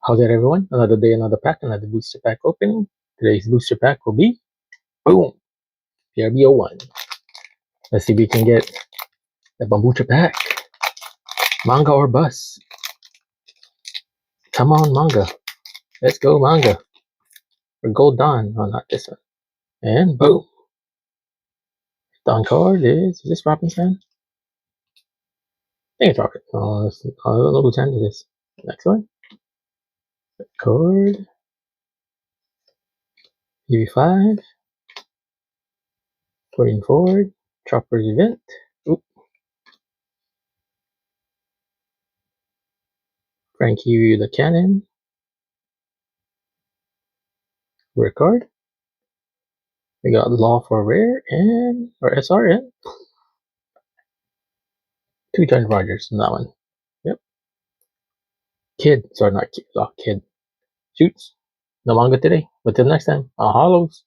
How's it, everyone? Another day, another pack, another booster pack opening. Today's booster pack will be boom, PRBO1. Let's see if we can get the Bambucha pack. Manga or bust. Come on, manga. Let's go, manga. Or Gold Dawn. Oh, not this one. And boom. Dawn card is this Robinson? I think it's Rocket. Oh, I don't know whose hand it is. Next one. Card. EV5. Putting forward. Chopper's event. Oop. Frankie the Cannon. Rare card. We got Law for Rare and or SRN. Two Giant Rogers in that one. Yep. Kid. Sorry, not Kid. Oh, Kid. Shoots. No manga today. But till next time, aholos.